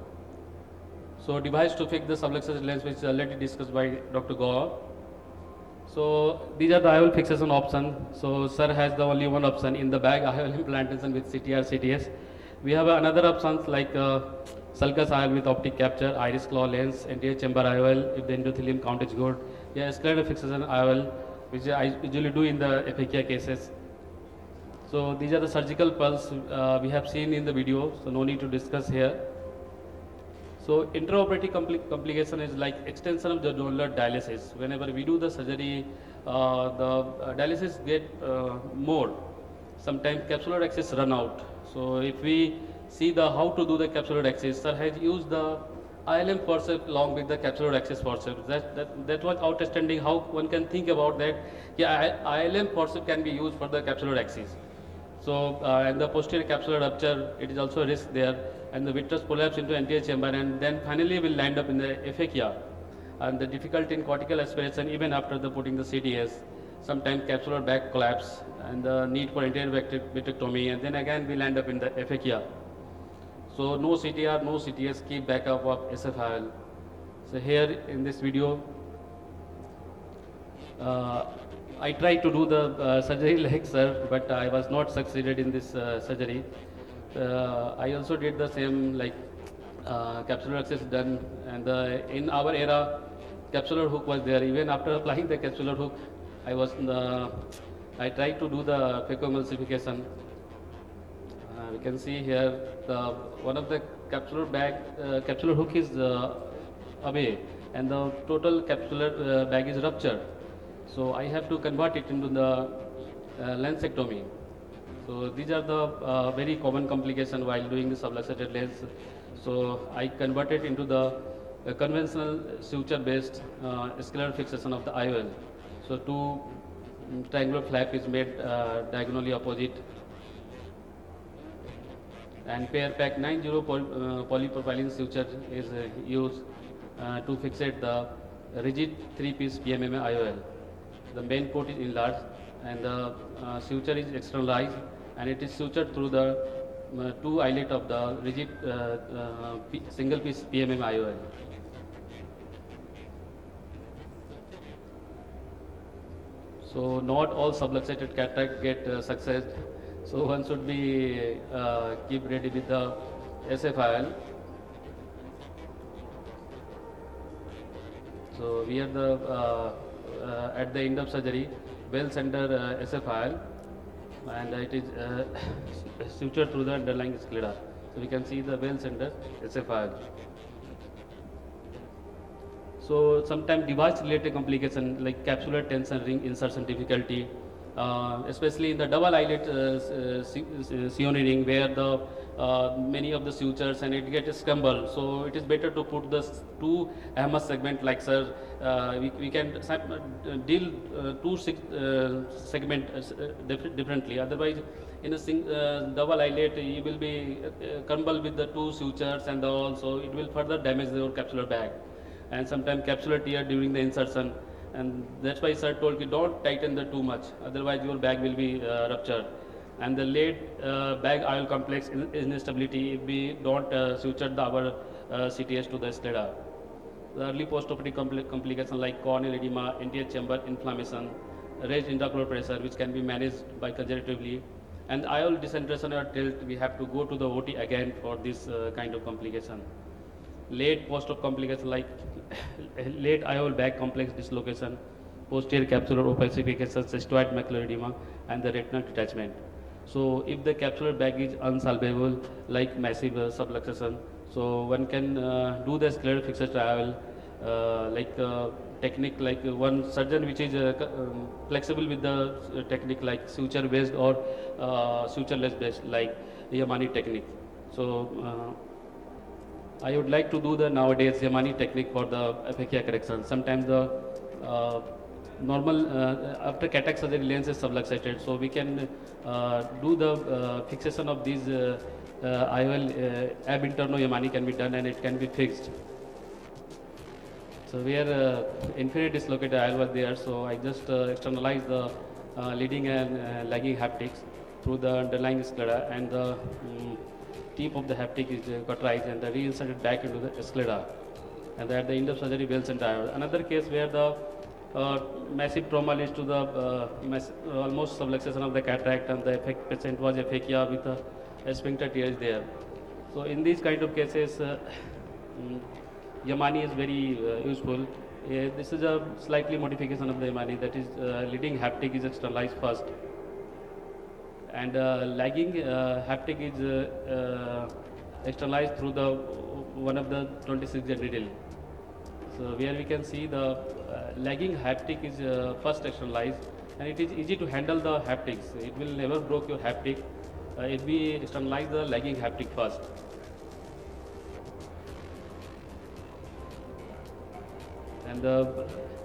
So device to fix the subluxation lens, which is already discussed by Dr. Gaur. So these are the IOL fixation option. So sir has the only one option in the bag, IOL implantation with CTR, CTS. We have another options like sulcus IOL with optic capture, iris claw lens, anterior chamber IOL if the endothelium count is good. Yeah, scleral fixation IOL, which I usually do in the aphakia cases. So these are the surgical pulse we have seen in the video, so no need to discuss here. So intraoperative complication is like extension of the zonular dialysis. Whenever we do the surgery, the dialysis get more. Sometimes capsular access run out. So if we see the how to do the capsular access, sir has used the ILM forceps along with the capsular access forceps. That was outstanding. How one can think about that? Yeah, ILM forceps can be used for the capsular access. So and the posterior capsular rupture, it is also a risk there, and the vitreous collapse into anterior chamber, and then finally will land up in the aphakia, and the difficulty in cortical aspiration even after the putting the CTS. Sometimes capsular back collapse and the need for anterior vitrectomy, and then again we land up in the aphakia. So no CTR, no CTS, keep backup of SFIL. So here in this video, I tried to do the surgery like sir, but I was not succeeded in this surgery. I also did the same like capsular access done, and in our era, capsular hook was there. Even after applying the capsular hook, I tried to do the phacoemulsification. We can see here one of the capsular hook is away, and the total capsular bag is ruptured. So I have to convert it into the lensectomy. So these are the very common complications while doing the subluxated lens. So I converted into the conventional suture-based scleral fixation of the IOL. So two triangular flap is made diagonally opposite, and pair pack 90 polypropylene suture is used to fixate the rigid 3-piece PMMA IOL. The main port is enlarged and the suture is externalized, and it is sutured through the two eyelet of the rigid single piece PMMA IOL. So not all subluxated cataract get success. So one should be keep ready with the SFIL. So we are at the end of surgery, well center SFIL, and it is sutured through the underlying sclera. So we can see the well center SFIL. So sometimes device related complication like capsular tension ring insertion difficulty, especially in the double eyelid ring where the many of the sutures and it gets scrambled. So it is better to put the two hammer segment like sir. We can deal two segment differently. Otherwise, in a double eyelid, you will be crumble with the two sutures and all. So it will further damage your capsular bag. And sometimes capsular tear during the insertion, and that's why sir told you don't tighten the too much, otherwise your bag will be ruptured. And the late bag IOL complex instability if we don't suture our CTS to the sclera. The early post-operative complication like corneal edema, anterior chamber inflammation, raised intraocular pressure which can be managed by conservatively, and IOL decentration or tilt, we have to go to the OT again for this kind of complication. Late post-op complication like late IOL bag complex dislocation, posterior capsular opacification, cystoid macular edema, and the retinal detachment. So if the capsular bag is unsalvable like massive subluxation, so one can do the scleral fixation IOL technique like one surgeon which is flexible with the technique like suture based or sutureless based like Yamani technique. So I would like to do the nowadays Yamani technique for the aphakia correction. Sometimes the normal after cataract surgery lens is subluxated, so we can do the fixation of these IOL ab interno Yamani can be done and it can be fixed. So where inferior dislocated IOL was there, so I just externalized the leading and lagging haptics through the underlying sclera, and the tip of the haptic is cauterized and reinserted back into the sclera, and at the end of surgery well center IOL. Another case where the massive trauma leads to the almost subluxation of the cataract, and the patient was aphakia with a sphincter tear is there. So in these kind of cases, Yamani is very useful. This is a slightly modification of the Yamani, that is leading haptic is externalized first, and lagging haptic is externalized through the one of the 26 needle. So where we can see the lagging haptic is first externalized, and it is easy to handle the haptics. It will never broke your haptic if we externalize the lagging haptic first. And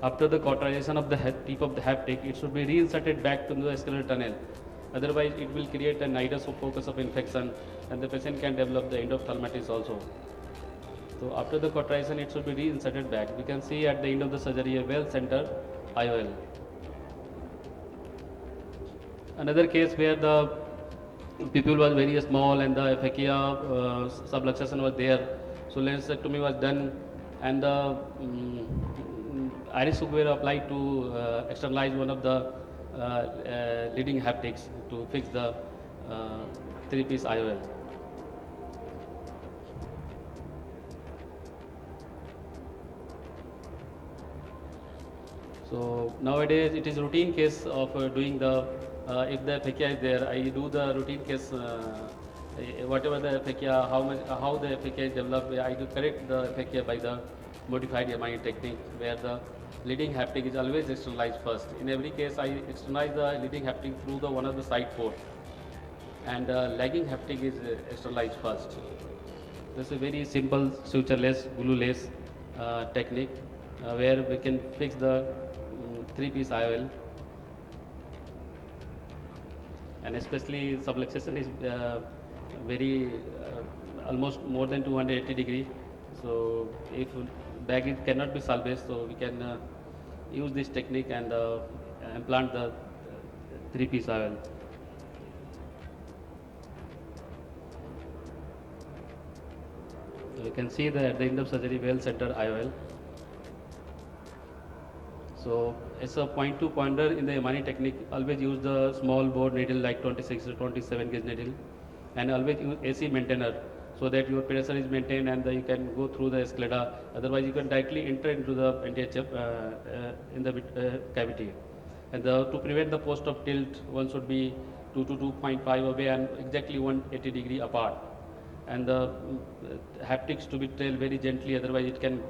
after the cauterization of the tip of the haptic, it should be reinserted back to the scleral tunnel. Otherwise, it will create a nidus of focus of infection, and the patient can develop the endophthalmitis also. So after the cauterization, it should be reinserted back. We can see at the end of the surgery a well-centered IOL. Another case where the pupil was very small and the aphakia subluxation was there, so lensectomy was done, and the iris hook were applied to externalize one of the leading haptics to fix the three-piece IOL. So nowadays it is routine case of doing the if the aphakia is there, I do the routine case whatever the aphakia, how the aphakia is developed, I do correct the aphakia by the modified MI technique where the leading haptic is always externalized first. In every case, I externalize the leading haptic through the one of the side port, and lagging haptic is externalized first. This is a very simple sutureless, glueless technique where we can fix the three-piece IOL, and especially subluxation is very almost more than 280 degree. So if bag cannot be salvaged, so we can use this technique and implant the three-piece IOL. So you can see that at the end of surgery, well-centered IOL. So as a point-to pointer in the Yamani technique, always use the small bore needle like 26 or 27 gauge needle, and always use AC maintainer. so that your pressure is maintained and you can go through the escalator. Otherwise, you can directly enter into the in the cavity. And to prevent the post of tilt, one should be 2 to 2.5 away and exactly 180 degree apart. And the haptics to be tailed very gently, otherwise it can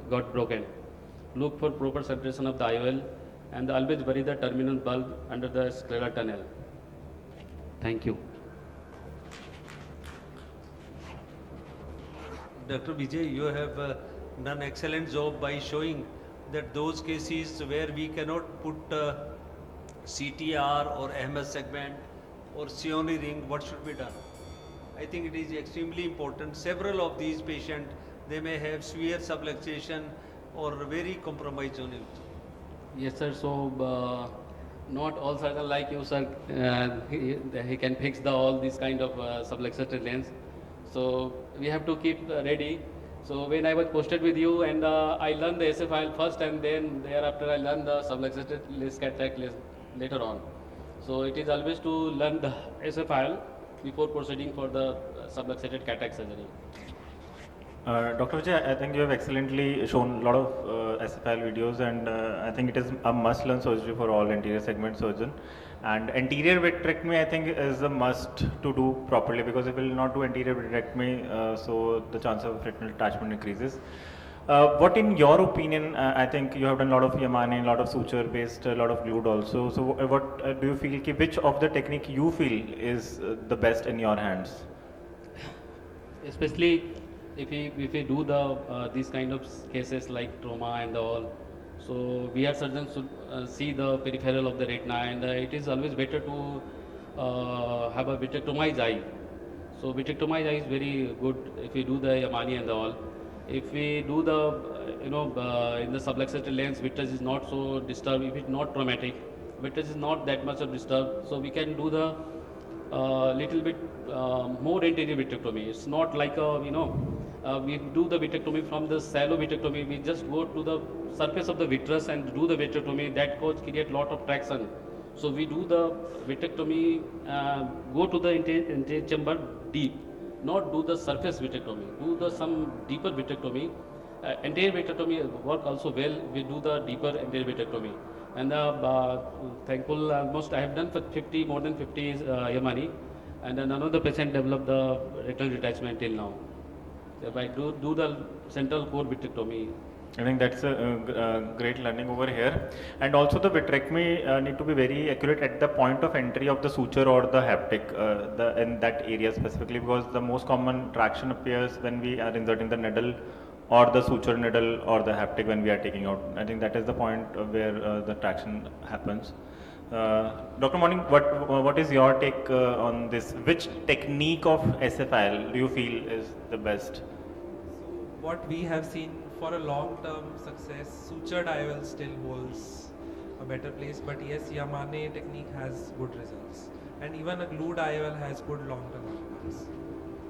got broken. Look for proper separation of the IOL and always bury the terminal bulb under the scleral tunnel. Thank you. Dr. Vijay, you have done excellent job by showing that those cases where we cannot put CTR or MS segment or Sioni ring, what should be done? I think it is extremely important. Several of these patients, they may have severe subluxation or very compromised on it. Yes, sir. So, not all surgeons like you, sir. He can fix all these kind of subluxated lens. So we have to keep ready. So when I was posted with you, and I learned the SA file first, and then thereafter I learned the subluxated lens cataract lens later on. So it is always to learn the SA file before proceeding for the subluxated cataract surgery. Dr. Vijay, I think you have excellently shown a lot of SFL videos, and I think it is a must-learn surgery for all anterior segment surgeon. And anterior vitrectomy, I think, is a must to do properly, because if you will not do anterior vitrectomy, so the chance of retinal detachment increases. What, in your opinion, I think you have done a lot of Yamane, a lot of suture-based, a lot of glued also. So, what do you feel? Which of the technique you feel is the best in your hands? Especially if we do the these kind of cases like trauma and all, so we as surgeons should see the peripheral of the retina, and it is always better to have a vitrectomized eye. So vitrectomized eye is very good if we do the Yamani and all. If we do the in the subluxated lens, vitreous is not so disturbed. If it's not traumatic, vitreous is not that much of disturbed, so we can do the little bit more anterior vitrectomy. It's not like we do the vitrectomy from the shallow vitrectomy. We just go to the surface of the vitreous and do the vitrectomy. That cause create lot of traction. So we do the vitrectomy, go to the anterior chamber deep, not do the surface vitrectomy. Do the some deeper vitrectomy. Anterior vitrectomy work also well. We do the deeper anterior vitrectomy. And thankful, almost I have done for more than 50 Yamani, and none of the patient developed the retinal detachment till now. If I do the central core vitrectomy. I think that's a great learning over here. And also the vitrectomy need to be very accurate at the point of entry of the suture or the haptic in that area specifically, because the most common traction appears when we are inserting the needle or the suture needle or the haptic when we are taking out. I think that is the point where the traction happens. Dr. Morning, what is your take on this? Which technique of SFIL do you feel is the best? What we have seen for a long-term success, sutured IOL still holds a better place, but yes, Yamane technique has good results, and even a glued IOL has good long-term outcomes.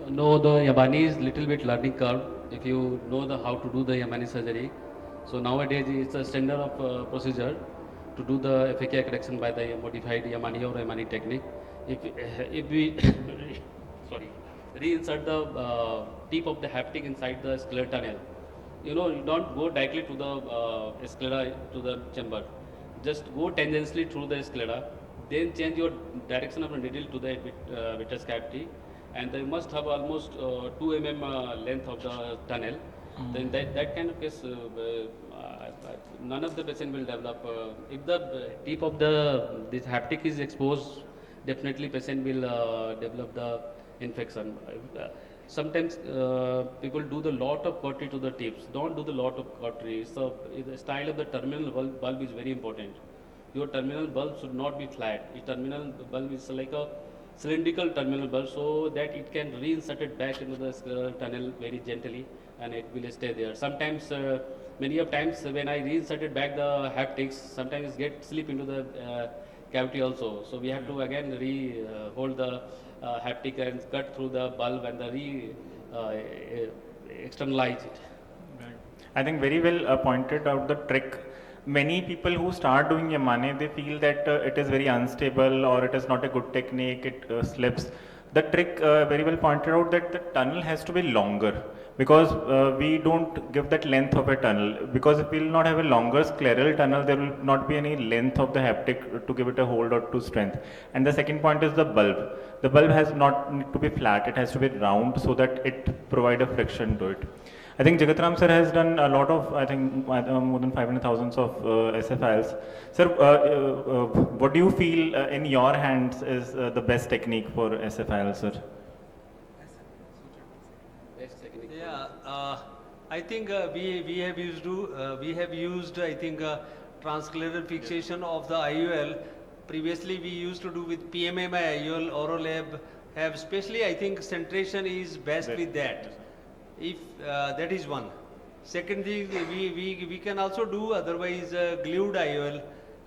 No, the Yamani is little bit learning curve. If you know how to do the Yamani surgery, so nowadays it's a standard of procedure to do the FAK correction by the modified Yamani or Yamani technique. If we reinsert the tip of the haptic inside the scleral tunnel, you don't go directly to the sclera to the chamber. Just go tangentially through the sclera, then change your direction of the needle to the vitreous cavity, and you must have almost 2 mm length of the tunnel. Then that kind of case, none of the patient will develop. If the tip of this haptic is exposed, definitely patient will develop the infection. Sometimes people do the lot of cautery to the tips. Don't do the lot of cautery. So the style of the terminal bulb is very important. Your terminal bulb should not be flat. The terminal bulb is like a cylindrical terminal bulb, so that it can reinsert it back into the tunnel very gently, and it will stay there. Sometimes, many of times when I reinserted back the haptics, sometimes it get slip into the cavity also. So we have to again hold the haptic and cut through the bulb and externalize it. Right. I think very well pointed out the trick. Many people who start doing Yamane, they feel that it is very unstable or it is not a good technique, it slips. the trick very well pointed out that the tunnel has to be longer, because we don't give that length of a tunnel, because if we will not have a longer scleral tunnel, there will not be any length of the haptic to give it a hold or to strength. And the second point is the bulb. The bulb has not need to be flat, it has to be round so that it provide a friction to it. I think Jagatram sir has done a lot of, I think more than 500,000 of SFIs. Sir, what do you feel in your hands is the best technique for SFIL, sir? Yeah, I think we have used I think transcleral fixation of the IOL. Previously we used to do with PMMI IOL, Orolab have, especially I think centration is best with that. If that is one. Second thing, we can also do otherwise glued IOL.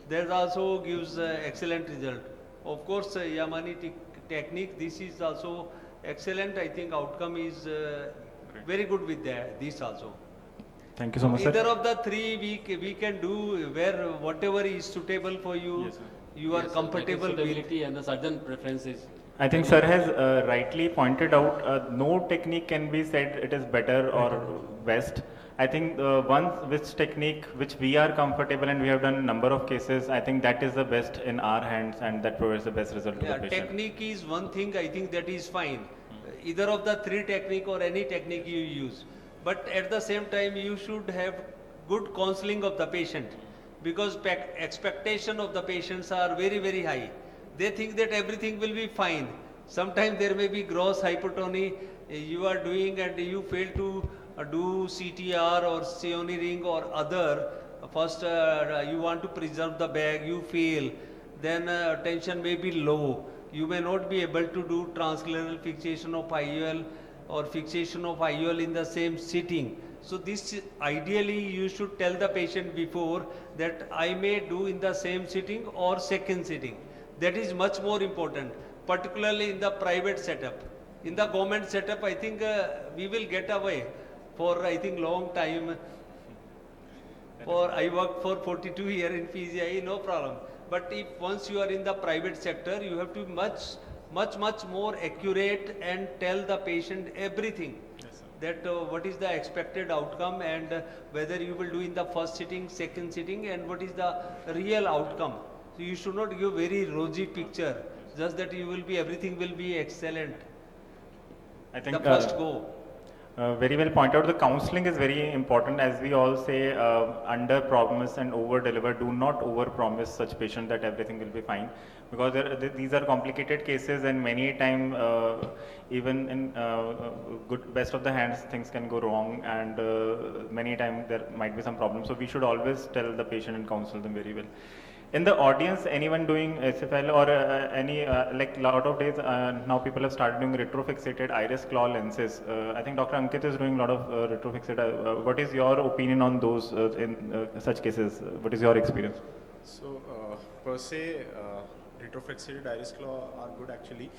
That also gives excellent result. Of course, Yamani technique, this is also excellent. I think outcome is very good with this also. Thank you so much, sir. Either of the three we can do where whatever is suitable for you, Yes, sir. you are Yes, sir, comfortable that is with. suitability and the surgeon preferences. I think sir has rightly pointed out no technique can be said it is better or best. I think one which technique which we are comfortable and we have done a number of cases, I think that is the best in our hands and that provides the best result to Yeah, the patient. technique is one thing, I think that is fine. Either of the three technique or any technique you use. But at the same time, you should have good counseling of the patient, because expectation of the patients are very, very high. They think that everything will be fine. Sometimes there may be gross hypertony you are doing and you fail to do CTR or Sioni ring or other. First, you want to preserve the bag, you fail. Then tension may be low. You may not be able to do transcleral fixation of IOL or fixation of IOL in the same sitting. So this ideally you should tell the patient before that I may do in the same sitting or second sitting. That is much more important, particularly in the private setup. In the government setup, I think we will get away for I think long time. I worked for 42 years in PGI, no problem. But if once you are in the private sector, you have to be much more accurate and tell the patient everything. That what is the expected outcome and whether you will do in the first sitting, second sitting, and what is the real outcome. So you should not give very rosy picture, just that you will be, everything will be excellent. I think The first go. very well pointed out. The counseling is very important, as we all say, under promise and over deliver. Do not over promise such patient that everything will be fine, because these are complicated cases and many time even in good best of the hands things can go wrong, and many time there might be some problems. So we should always tell the patient and counsel them very well. In the audience, anyone doing SFL or any like lot of days now people have started doing retrofixated iris claw lenses. I think Dr. Ankit is doing a lot of retrofixated. What is your opinion on those in such cases? What is your experience? So per se, retrofixated iris claw are good actually.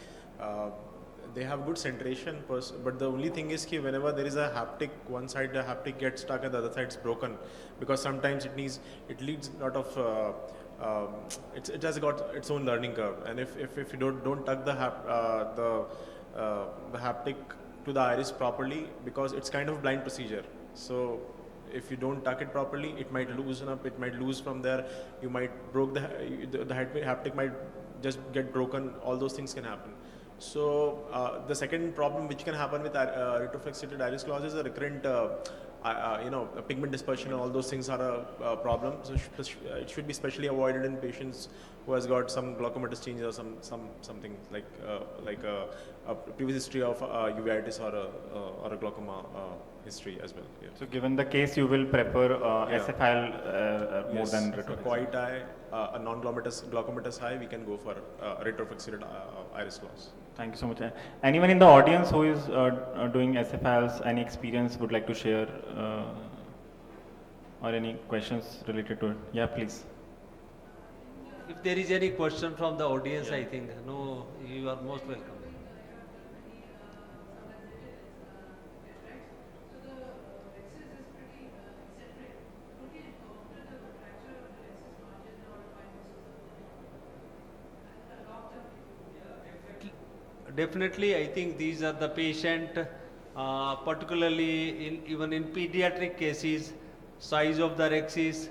They have good centration, but the only thing is that whenever there is a haptic, one side the haptic gets stuck and the other side is broken, because sometimes it leads a lot of it has got its own learning curve, and if you don't tuck the haptic to the iris properly, because it's kind of blind procedure. So if you don't tuck it properly, it might loosen up, it might lose from there, you might broke the haptic might just get broken, all those things can happen. So the second problem which can happen with retrofixated iris claws is a recurrent pigment dispersion, and all those things are a problem. So it should be specially avoided in patients who has got some glaucomatous changes or something like a previous history of uveitis or a glaucoma history as well. Yeah. So given the case, you will prefer SFL more than For retrofixated. quiet eye, a glaucomatous eye, we can go for retrofixated iris claws. Thank you so much. Anyone in the audience who is doing SFLs, any experience would like to share or any questions related to it? Yeah, please. If there is any question from the audience, I think, no, you are most welcome. definitely I think these are the patient, particularly even in pediatric cases, size of the rexis,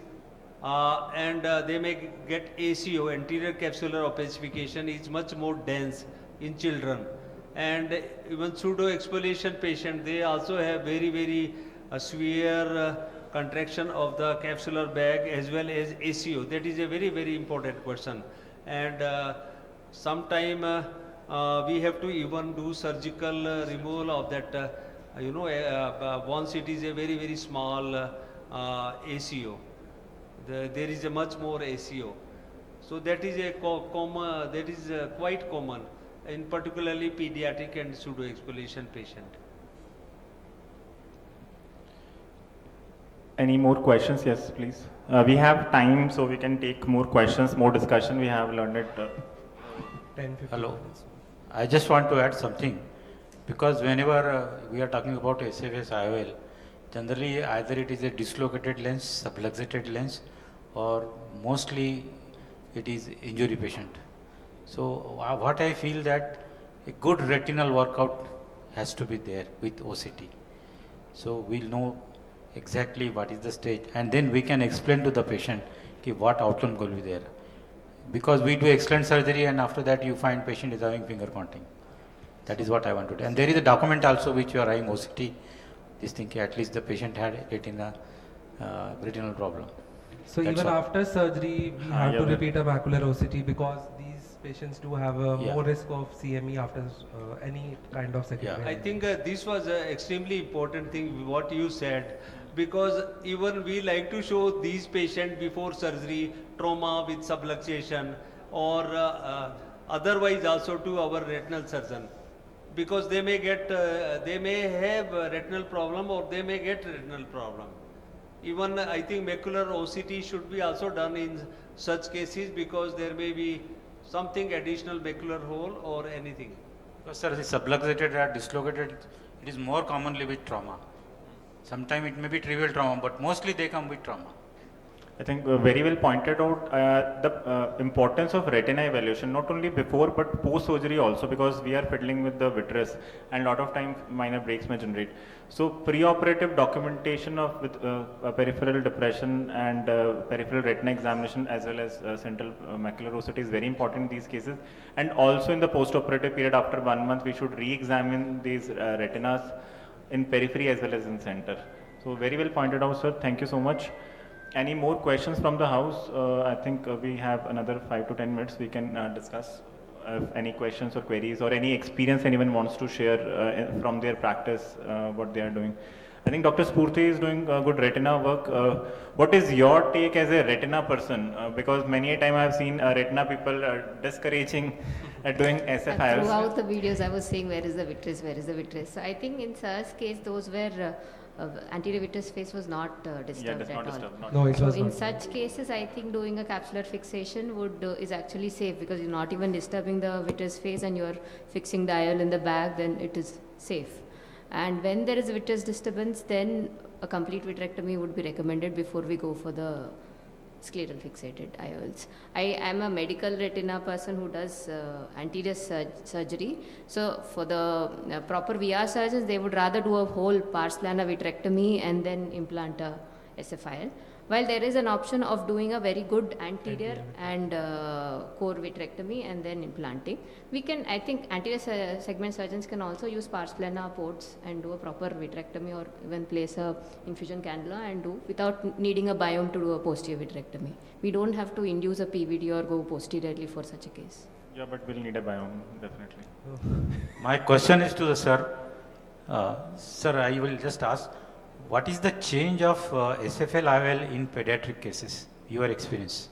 and they may get ACO, anterior capsular opacification is much more dense in children. And even pseudo exfoliation patient, they also have very severe contraction of the capsular bag as well as ACO. That is a very important question. And sometime we have to even do surgical removal of that, once it is a very small ACO. There is a much more ACO. So that is a common, that is quite common in particularly pediatric and pseudo exfoliation patient. Any more questions? Yes, please. We have time, so we can take more questions, more discussion. We have learned it. 10, 15 Hello. minutes. I just want to add something because whenever we are talking about SFS IOL, generally either it is a dislocated lens, subluxated lens, or mostly it is injury patient. So what I feel that a good retinal workout has to be there with OCT. So we'll know exactly what is the stage, and then we can explain to the patient what outcome will be there. Because we do excellent surgery and after that you find patient is having finger counting. That is what I want to do. And there is a document also which you are having OCT, this thing at least the patient had retinal problem. So That's even all. after surgery, we have yeah, to but- repeat a macular OCT because these patients do have a Yeah. more risk of CME after any kind of secondary. I think this was an extremely important thing what you said, because even we like to show these patients before surgery trauma with subluxation or otherwise also to our retinal surgeon, because they may get they may have a retinal problem or they may get retinal problem. Even I think macular OCT should be also done in such cases because there may be something additional macular hole or anything. Because sir, the subluxated or dislocated, it is more commonly with trauma. Sometimes it may be trivial trauma, but mostly they come with trauma. I think very well pointed out the importance of retina evaluation, not only before but post surgery also, because we are fiddling with the vitreous and lot of time minor breaks may generate. So pre-operative documentation of with peripheral depression and peripheral retina examination as well as central macular OCT is very important in these cases. And also in the post-operative period after 1 month, we should re-examine these retinas in periphery as well as in center. So very well pointed out, sir. Thank you so much. Any more questions from the house? I think we have another 5 to 10 minutes. We can discuss any questions or queries or any experience anyone wants to share from their practice, what they are doing. I think Dr. Spurti is doing good retina work. What is your take as a retina person? Because many a time I have seen retina people discouraging doing SFIs. Throughout the videos, I was saying, where is the vitreous, where is the vitreous? So I think in Sir's case, those were anterior vitreous phase was not disturbed Yeah, that's at not all. disturbed. Not No, it So was in not. such cases, I think doing a capsular fixation would is actually safe because you're not even disturbing the vitreous phase and you're fixing the IOL in the bag, then it is safe. And when there is vitreous disturbance, then a complete vitrectomy would be recommended before we go for the scleral fixated IOLs. I am a medical retina person who does anterior surgery. So for the proper VR surgeons, they would rather do a whole pars plana vitrectomy and then implant a SFIL. While there is an option of doing a very good anterior and core vitrectomy and then implanting, we can, I think anterior segment surgeons can also use pars plana ports and do a proper vitrectomy or even place a infusion cannula and do without needing a biome to do a posterior vitrectomy. We don't have to induce a PVD or go posteriorly for such a case. Yeah, but we'll need a biome, definitely. My question is to the sir. Sir, I will just ask, what is the change of SFL IOL in pediatric cases? Your experience.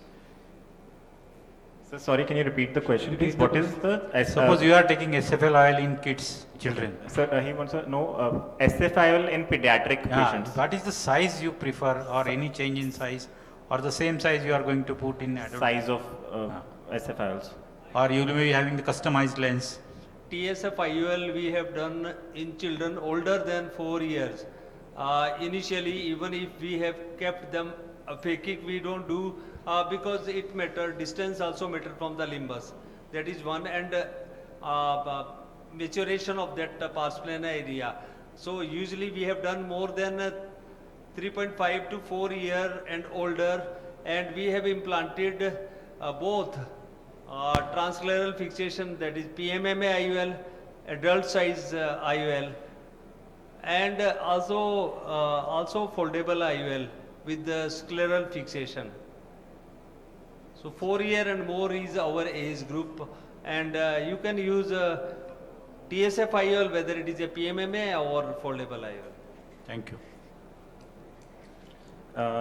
So sorry, can you repeat the question, please? What is the Suppose you are taking SFL IOL in kids, children. Sir, he wants to know SFIL in pediatric patients. What is the size you prefer, or any change in size, or the same size you are going to put in adult? Size of SFILs. Or you will be having the customized lens. TSF IOL we have done in children older than 4 years. Initially, even if we have kept them phakic, we don't do because it matter, distance also matter from the limbus. That is one. And maturation of that pars plana area. So usually we have done more than 3.5 to 4 year and older, and we have implanted both transcleral fixation, that is PMMA IOL, adult size IOL, and also foldable IOL with the scleral fixation. So 4 year and more is our age group, and you can use TSF IOL, whether it is a PMMA or foldable IOL. Thank you.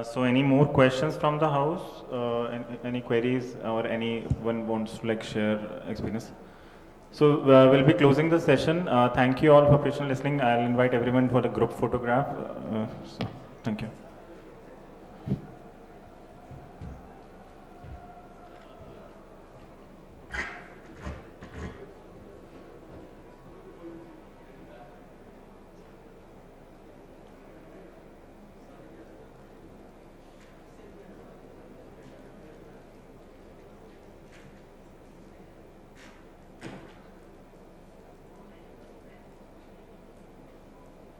So any more questions from the house? Any queries, or anyone wants to like share experience? So we'll be closing the session. Thank you all for patient listening. I'll invite everyone for the group photograph. So, thank you.